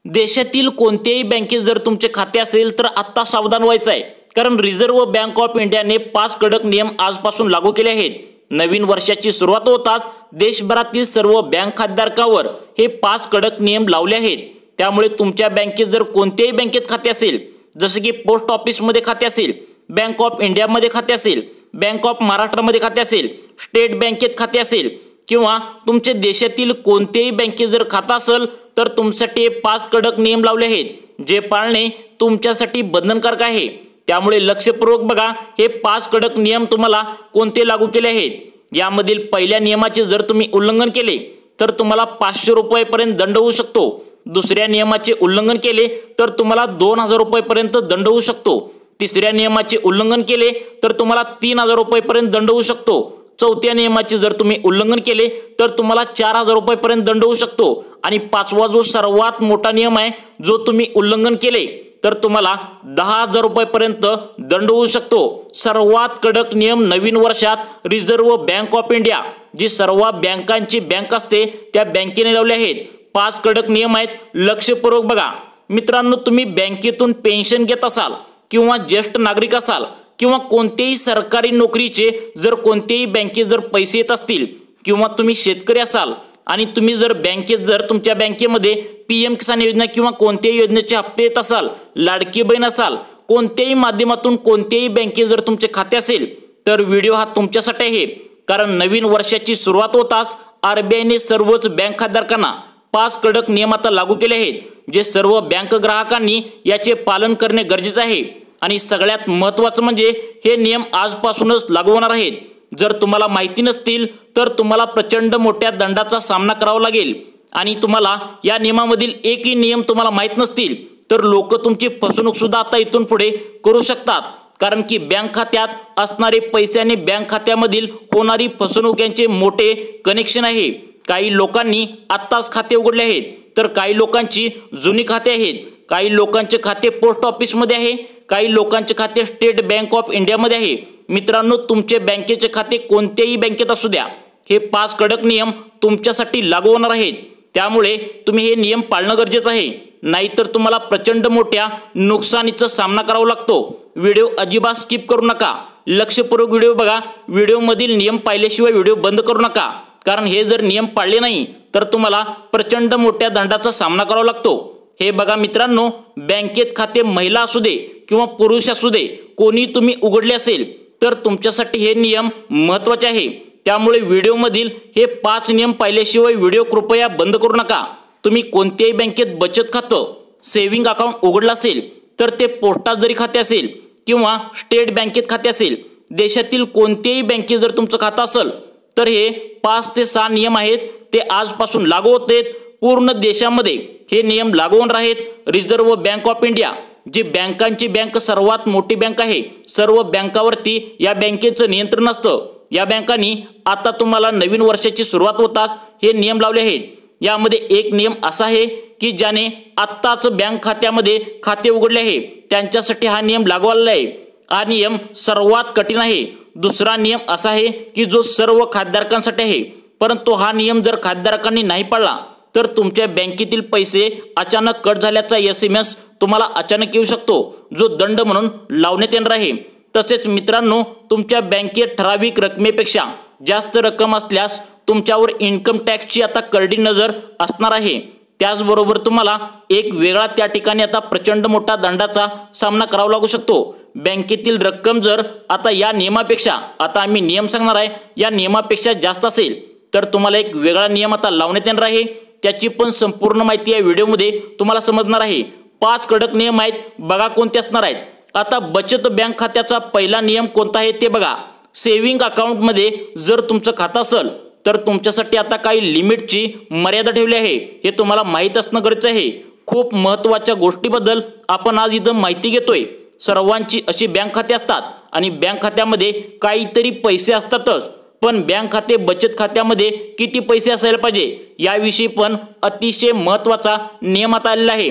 देशातील कोणत्याही बँकेत जर तुमचे खाते असेल तर आता सावधान व्हायचं आहे, कारण रिझर्व्ह बँक ऑफ इंडियाने 5 कडक नियम आजपासून लागू केले आहेत। नवीन वर्षाची सुरुवात होताच देशभरातील सर्व बँक खातेधारकांवर हे 5 कडक नियम लावले आहेत। त्यामुळे तुमच्या बँकेत जर कोणत्याही बँकेत खाते असेल, जसे की पोस्ट ऑफिसमध्ये खाते असेल, बँक ऑफ इंडियामध्ये खाते असेल, बँक ऑफ महाराष्ट्रामध्ये खाते असेल, स्टेट बँकेत खाते असेल किंवा तुमच्या देशातील कोणत्याही बँकेत जर खाता असेल तर तुमच्यासाठी 5 कडक नियम लावले आहेत, जे पाळणे तुमच्यासाठी बंधनकारक आहे। त्यामुळे लक्षपूर्वक बघा, हे 5 कडक नियम तुम्हाला कोणते लागू केले आहेत। यामधील पहिल्या नियमाचे जर तुम्ही उल्लंघन केले तर तुम्हाला 500 रुपयांपर्यंत दंड होऊ शकतो। दुसऱ्या नियमाचे उल्लंघन केले तर तुम्हाला 2000 रुपयांपर्यंत दंड होऊ शकतो। तिसऱ्या नियमाचे उल्लंघन केले तर तुम्हाला 3000 रुपयांपर्यंत दंड होऊ शकतो। चौथ्या नियमाचे जर तुम्ही उल्लंघन केले तर तुम्हाला 4000 रुपयांपर्यंत दंड होऊ शकतो। आणि पाचवा जो सर्वात मोठा नियम आहे, जो तुम्ही उल्लंघन केले तर तुम्हाला 10000 रुपयांपर्यंत दंड होऊ शकतो। सर्वात कडक नियम नवीन वर्षात रिझर्व्ह बँक ऑफ इंडिया, जी सर्व बँकांची बँक असते, त्या बँकेने लावले आहेत। 5 कडक नियम आहेत, लक्षपूर्वक बघा। मित्रांनो, तुम्ही बँकेतून पेन्शन घेत असाल किंवा ज्येष्ठ नागरिक असाल किंवा कोणत्याही सरकारी नोकरीचे जर कोणत्याही बँकेत जर पैसे येत असतील किंवा तुम्ही शेतकरी असाल आणि तुम्ही जर बँकेत जर तुमच्या बँकेमध्ये पीएम किसान योजना किंवा कोणत्याही योजनेचे हप्ते येत असाल, लाडकी बहीण असाल, कोणत्याही माध्यमातून कोणत्याही बँकेत जर तुमचे खाते असेल तर व्हिडिओ हा तुमच्यासाठी आहे। कारण नवीन वर्षाची सुरुवात होताच आरबीआयने सर्वच बँक खातेधारकांना 5 कडक नियम आता लागू केले आहेत, जे सर्व बँक ग्राहकांनी याचे पालन करणे गरजेचे आहे। आणि सगळ्यात महत्त्वाचं म्हणजे हे नियम आजपासूनच लागू होणार आहेत। जर तुम्हाला माहिती नसतील तर तुम्हाला प्रचंड मोठ्या दंडाचा सामना करावा लागेल। आणि तुम्हाला या नियमामधील एकही नियम तुम्हाला माहित नसतील तर लोक तुमची फसवणूक सुद्धा आता इथून पुढे करू शकतात। कारण की बँक खात्यात असणारे पैसे आणि बँक खात्यामधील होणारी फसवणूक यांचे मोठे कनेक्शन आहे। काही लोकांनी आत्ताच खाते उघडले आहेत, तर काही लोकांची जुनी खाते आहेत, काही लोकांचे खाते पोस्ट ऑफिसमध्ये आहे, काही लोकांचे खाते स्टेट बँक ऑफ इंडियामध्ये आहे। मित्रांनो, तुमचे बँकेचे खाते कोणत्याही बँकेत असू द्या, हे 5 कडक नियम तुमच्यासाठी लागू होणार आहेत। त्यामुळे तुम्ही हे नियम पाळणं गरजेचं आहे, नाहीतर तुम्हाला प्रचंड मोठ्या नुकसानीचा सामना करावा लागतो। व्हिडिओ अजिबात स्किप करू नका, लक्षपूर्वक व्हिडिओ बघा। व्हिडिओमधील नियम पाहिल्याशिवाय व्हिडिओ बंद करू नका, कारण हे जर नियम पाळले नाही तर तुम्हाला प्रचंड मोठ्या दंडाचा सामना करावा लागतो। हे बघा मित्रांनो, बँकेत खाते महिला असू दे किंवा पुरुष असू दे, कोणी तुम्ही उघडले असेल तर तुमच्यासाठी हे नियम महत्त्वाचे आहे। त्यामुळे व्हिडिओमधील हे 5 नियम पाहिल्याशिवाय व्हिडिओ कृपया बंद करू नका। तुम्ही कोणत्याही बँकेत बचत खातं, सेव्हिंग अकाउंट उघडलं असेल तर ते पोस्टात जरी खाते असेल किंवा स्टेट बँकेत खाते असेल, देशातील कोणत्याही बँकेत जर तुमचं खातं असेल तर हे 5 ते 6 नियम आहेत, ते आजपासून लागू होत आहेत। पूर्ण देशामध्ये हे नियम लागू होणार आहेत। रिझर्व्ह बँक ऑफ इंडिया, जी बँकांची बँक सर्वात मोठी बँक आहे, सर्व बँकावरती या बँकेचं नियंत्रण असतं। या बँकांनी आता तुम्हाला नवीन वर्षाची सुरुवात होताच हे नियम लावले आहेत। यामध्ये एक नियम असा आहे की ज्याने आत्ताच बँक खात्यामध्ये खाते उघडले आहे त्यांच्यासाठी हा नियम लागू आलेला आहे। हा नियम सर्वात कठीण आहे। दुसरा नियम असा आहे की जो सर्व खातेधारकांसाठी आहे, परंतु हा नियम जर खातेधारकांनी नाही पाळला तर तुमच्या बँकेतील पैसे अचानक कट झाल्याचा SMS तुम्हाला अचानक येऊ शकतो, जो दंड म्हणून लावण्यात येणार आहे। तसेच मित्रांनो, तुमच्या बँकेत ठराविक रकमेपेक्षा जास्त रक्कम असल्यास तुमच्यावर इन्कम टॅक्सची आता करडी नजर असणार आहे। त्याचबरोबर तुम्हाला एक वेगळा त्या ठिकाणी आता प्रचंड मोठा दंडाचा सामना करावा लागू शकतो। बँकेतील रक्कम जर आता या नियमापेक्षा, आता आम्ही नियम सांगणार आहे, या नियमापेक्षा जास्त असेल तर तुम्हाला एक वेगळा नियम आता लावण्यात येणार आहे। त्याची पण संपूर्ण माहिती या व्हिडिओमध्ये तुम्हाला समजणार आहे। 5 कडक नियम आहेत, बघा कोणते असणार आहेत। आता बचत बँक खात्याचा पहिला नियम कोणता आहे ते बघा। सेव्हिंग अकाउंटमध्ये जर तुमचं खातं असेल तर तुमच्यासाठी आता काही लिमिटची मर्यादा ठेवली आहे, हे तुम्हाला माहीत असणं गरजेचं आहे। खूप महत्त्वाच्या गोष्टीबद्दल आपण आज इथं माहिती घेतोय। सर्वांची अशी बँक खाते असतात आणि बँक खात्यामध्ये काहीतरी पैसे असतातच, पण बँक खाते बचत खात्यामध्ये किती पैसे असायला पाहिजे याविषयी पण अतिशय महत्त्वाचा नियम आता आलेला आहे।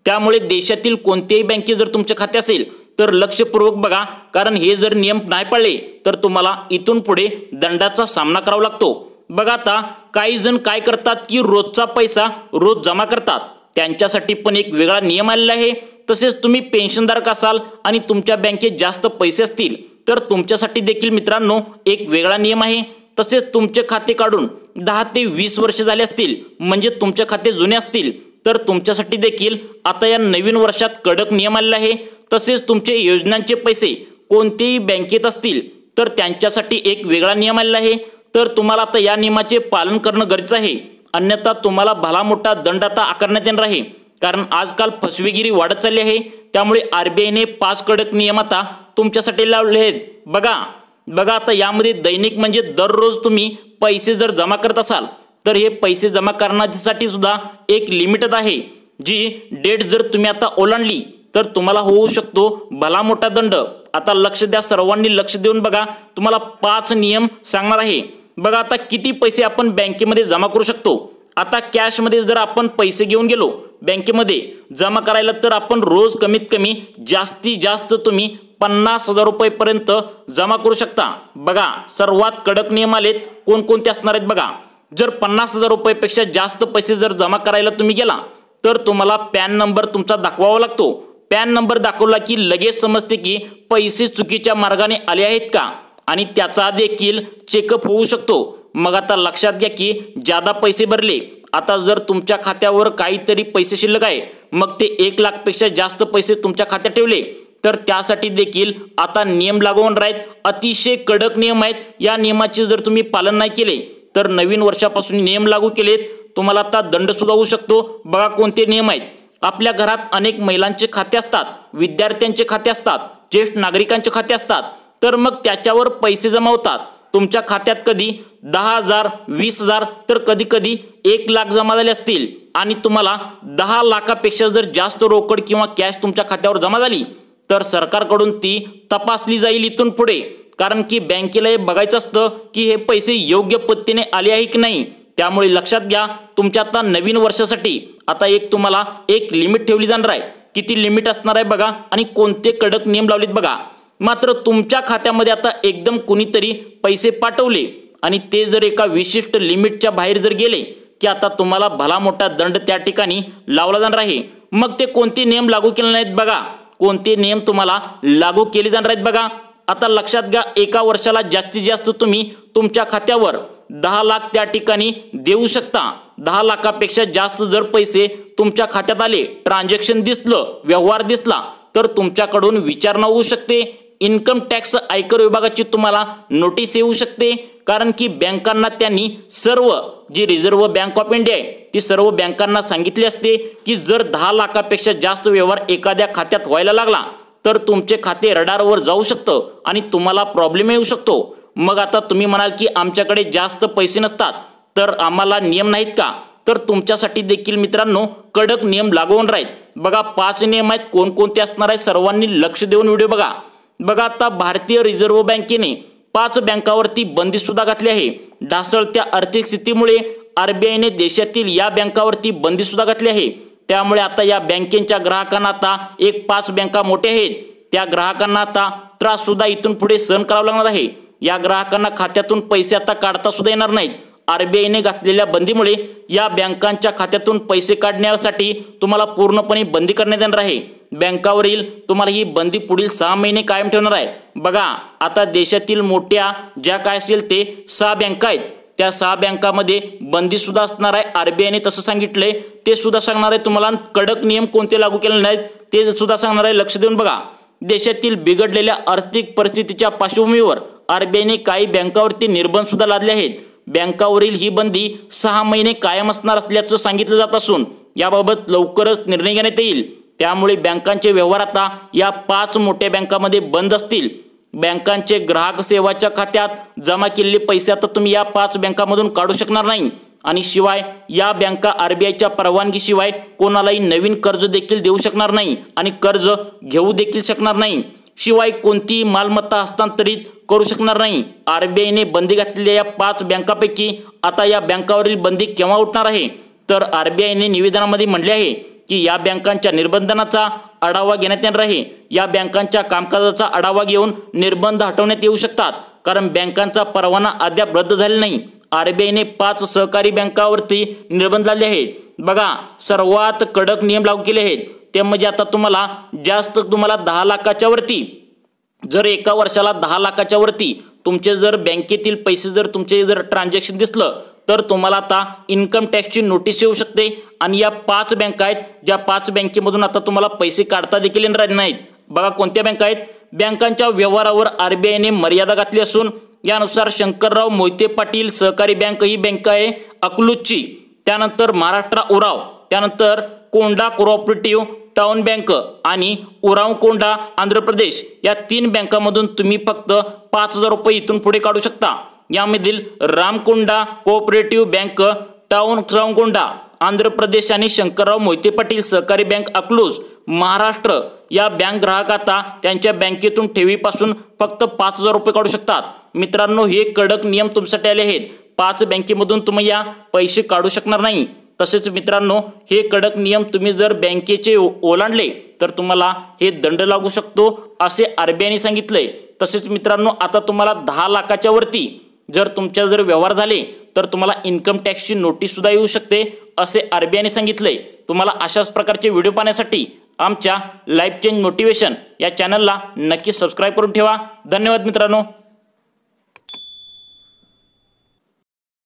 त्यामुळे देशातील कोणत्याही बँकेत जर तुमचे खाते असेल तर लक्षपूर्वक बघा, कारण हे जर नियम नाही पाळले तर तुम्हाला इथून पुढे दंडाचा सामना करावा लागतो। बघा, आता काही जण काय करतात की रोजचा पैसा रोज जमा करतात त्यांच्यासाठी पण एक वेगळा नियम आलेला आहे। तसेच तुम्ही पेन्शनधारक असाल आणि तुमच्या बँकेत जास्त पैसे असतील तर तुमच्यासाठी देखील मित्रांनो एक वेगळा नियम आहे। तसेच तुमचे खाते काढून 10 ते 20 वर्ष झाले असतील म्हणजे तुमचे खाते जुने असतील तर तुमच्यासाठी देखील आता या नवीन वर्षात कडक नियम आलेला आहे। तसेच तुमचे योजनांचे पैसे कोणतेही बँकेत असतील तर त्यांच्यासाठी एक वेगळा नियम आलेला आहे। तर तुम्हाला आता या नियमाचे पालन करणं गरजेचं आहे, अन्यथा तुम्हाला भला मोठा दंड आता आकारण्यात येणार आहे। कारण आजकाल फसवेगिरी वाढत चालली आहे, त्यामुळे आरबीआयने 5 कडक नियम आता तुमच्यासाठी लावले आहेत। बघा आता यामध्ये दैनिक म्हणजे दररोज तुम्ही पैसे जर जमा करत असाल तर हे पैसे जमा करण्यासाठी सुद्धा एक लिमिट आहे, जी डेट जर तुम्ही आता ओलांडली तर तुम्हाला होऊ शकतो भला मोठा दंड। आता लक्ष द्या, सर्वांनी लक्ष देऊन बघा, तुम्हाला 5 नियम सांगणार आहे। बघा आता किती पैसे आपण बँकेमध्ये जमा करू शकतो। आता कॅश मध्ये जर आपण पैसे घेऊन गेलो बँकेमध्ये जमा करायला तर आपण रोज कमीत कमी जास्तीत जास्त तुम्ही 50,000 रुपये पर्यंत जमा करू शकता। बघा सर्वात कडक नियम आलेत, कोणकोणते असणार आहेत बघा। जर 50,000 रुपयापेक्षा जास्त पैसे जर जमा करायला तुम्ही गेला तर तुम्हाला पॅन नंबर तुमचा दाखवावा लागतो। पॅन नंबर दाखवला की लगेच समजते की पैसे चुकीच्या मार्गाने आले आहेत का आणि त्याचा देखील चेकअप होऊ शकतो। मग आता लक्षात घ्या की ज्यादा पैसे भरले, आता जर तुमच्या खात्यावर काहीतरी पैसे शिल्लक आहे मग ते 1 लाख पेक्षा जास्त पैसे तुमच्या खात्यात ठेवले तर त्यासाठी देखील आता नियम लागू होणार आहेत। अतिशय कडक नियम आहेत, या नियमाचे जर तुम्ही पालन नाही केले तर नवीन वर्षापासून नियम लागू केलेत तुम्हाला आता दंड सुद्धा होऊ शकतो। बघा कोणते नियम आहेत। आपल्या घरात अनेक महिलांचे खाते असतात, विद्यार्थ्यांचे खाते असतात, ज्येष्ठ नागरिकांचे खाते असतात, तर मग त्याच्यावर पैसे जमा होतात। तुमच्या खात्यात कधी 10,000, 20,000 तर कधी कधी 1 लाख जमा झाले असतील आणि तुम्हाला 10 लाखापेक्षा जर जास्त रोकड किंवा कॅश तुमच्या खात्यावर जमा झाली तर सरकारकडून ती तपासली जाईल इथून पुढे। कारण की बँकेला हे बघायचं असतं की हे पैसे योग्य पद्धतीने आले आहे की नाही। त्यामुळे लक्षात घ्या, तुमच्या आता नवीन वर्षासाठी आता तुम्हाला एक लिमिट ठेवली जाणार आहे। किती लिमिट असणार आहे बघा आणि कोणते कडक नियम लावलेत बघा। मात्र तुमच्या खात्यामध्ये आता एकदम कुणीतरी पैसे पाठवले आणि ते जर एका विशिष्ट लिमिटच्या बाहेर जर गेले की आता तुम्हाला भला मोठा दंड त्या ठिकाणी लावला जाणार आहे। मग ते कोणते नियम लागू केले नाहीत बघा, कोणते नियम तुम्हाला लागू केले जाणार आहेत बघा। आता लक्षात घ्या, एका वर्षाला जास्तीत जास्त तुम्ही तुमच्या खात्यावर 10 लाख त्या ठिकाणी देऊ शकता। 10 लाखापेक्षा जास्त जर पैसे तुमच्या खात्यात आले, ट्रान्झॅक्शन दिसलं, व्यवहार दिसला तर तुमच्याकडून विचारणा होऊ शकते। इन्कम टॅक्स आयकर विभागाची तुम्हाला नोटीस येऊ शकते। कारण की बँकांना त्यांनी सर्व जी रिझर्व्ह बँक ऑफ इंडिया आहे ती सर्व बँकांना सांगितले असते की जर 10 लाखापेक्षा जास्त व्यवहार एखाद्या खात्यात व्हायला लागला तर तुमचे खाते रडारवर जाऊ शकतं आणि तुम्हाला प्रॉब्लेम येऊ शकतो। मग आता तुम्ही म्हणाल की आमच्याकडे जास्त पैसे नसतात तर आम्हाला नियम नाहीत का, तर तुमच्यासाठी देखील मित्रांनो कडक नियम लागू होणार आहेत। बघा 5 नियम आहेत, कोणकोणते असणार आहेत सर्वांनी लक्ष देऊन व्हिडिओ बघा। बघा आता भारतीय रिझर्व्ह बँकेने 5 बँकावरती बंदी सुद्धा घातली आहे। ढासळत्या आर्थिक स्थितीमुळे आरबीआयने देशातील या बँकावरती बंदी सुद्धा घातली आहे। त्यामुळे आता या बँकेच्या ग्राहकांना आता 5 बँका मोठ्या आहेत, त्या ग्राहकांना आता त्रास सुद्धा इथून पुढे सहन करावा लागणार आहे। या ग्राहकांना खात्यातून पैसे आता काढता सुद्धा येणार नाहीत। आरबीआयने घातलेल्या बंदीमुळे या बँकांच्या खात्यातून पैसे काढण्यासाठी तुम्हाला पूर्णपणे बंदी करण्यात येणार आहे। बँकावरील तुम्हाला ही बंदी पुढील 6 महिने कायम ठेवणार आहे। बघा आता देशातील मोठ्या ज्या काय असेल ते 6 बँका आहेत, त्या 6 बँकामध्ये बंदी सुद्धा असणार आहे। आरबीआयने तसं सांगितलंय, ते सुद्धा सांगणार आहे तुम्हाला। कडक नियम कोणते लागू केले नाहीत ते सुद्धा सांगणार आहे, लक्ष देऊन बघा। देशातील बिघडलेल्या आर्थिक परिस्थितीच्या पार्श्वभूमीवर आरबीआयने काही बँकावरती निर्बंध सुद्धा लादले आहेत। बँकावरील ही बंदी 6 महिने कायम असणार असल्याचं सांगितलं जात असून याबाबत लवकरच निर्णय घेण्यात येईल। त्यामुळे बँकांचे व्यवहार आता या 5 मोठ्या बँकांमध्ये बंद असतील। बँकांचे ग्राहक सेवाच्या खात्यात जमा केलेले पैसे आता तुम्ही या 5 बँकांमधून काढू शकणार नाही आणि शिवाय या बँका आरबीआयच्या परवानगीशिवाय कोणालाही नवीन कर्ज देखील देऊ शकणार नाही आणि कर्ज घेऊ देखील शकणार नाही। शिवाय कोणतीही मालमत्ता हस्तांतरित करू शकणार नाही। आरबीआयने बंदी घातलेल्या या 5 बँकांपैकी आता या बँकावरील बंदी केव्हा उठणार आहे, तर आरबीआयने निवेदनामध्ये म्हटले आहे की या बँकांच्या निर्बंधांचा आढावा घेण्यात येणार आहे। या बँकांच्या कामकाजाचा आढावा घेऊन निर्बंध हटवण्यात येऊ शकतात, कारण बँकांचा परवाना अद्याप रद्द झालेला नाही। आरबीआयने 5 सहकारी बँकावरती निर्बंध लावले आहेत. बघा, सर्वात कडक नियम लागू केले आहेत. ते म्हणजे आता तुम्हाला 10 लाखाच्या वरती, जर एका वर्षाला 10 लाखाच्या वरती तुमचे जर बँकेतील पैसे जर तुमचे जर ट्रान्झॅक्शन दिसलं तर तुम्हाला आता इन्कम टॅक्सची नोटीस येऊ शकते. आणि या 5 बँका आहेत, ज्या 5 बँकेमधून आता तुम्हाला पैसे काढता देखील येणार नाहीत. बघा कोणत्या बँका आहेत. बँकांच्या व्यवहारावर आरबीआयने मर्यादा घातली असून यानुसार शंकरराव मोहिते पाटील सहकारी बँक ही बँक आहे अकलूजची, त्यानंतर महाराष्ट्र उराव, त्यानंतर कोंडा कोऑपरेटिव्ह टाउन बँक आणि उराव कोंडा आंध्र प्रदेश, या 3 बँकांमधून तुम्ही फक्त 5,000 रुपये इथून पुढे काढू शकता. यामधील रामकोंडा cooperative bank town रामकोंडा Andhra Pradesh आणि शंकरराव मोहिते पाटील सहकारी बँक अकलूज महाराष्ट्र या बँक ग्राहक आता त्यांच्या बँकेतून ठेवीपासून फक्त 5,000 रुपये काढू शकतात. मित्रांनो, हे कडक नियम तुमच्यासाठी आले आहेत. 5 बँकेमधून तुम्ही या पैसे काढू शकणार नाही. तसेच मित्रांनो, हे कडक नियम तुम्ही जर बँकेचे ओलांडले तर तुम्हाला हे दंड लागू शकतो असे आरबीआयने सांगितलंय. तसेच मित्रांनो, आता तुम्हाला 10 लाखाच्या वरती जर तुमच्या जर व्यवहार झाले तर तुम्हाला इन्कम टॅक्सची नोटीस सुद्धा येऊ शकते असे आरबीआयने सांगितलंय. तुम्हाला अशाच प्रकारचे व्हिडिओ पाहण्यासाठी आमच्या लाईफ चेंज मोटिवेशन या चॅनलला नक्की सबस्क्राईब करून ठेवा. धन्यवाद मित्रांनो.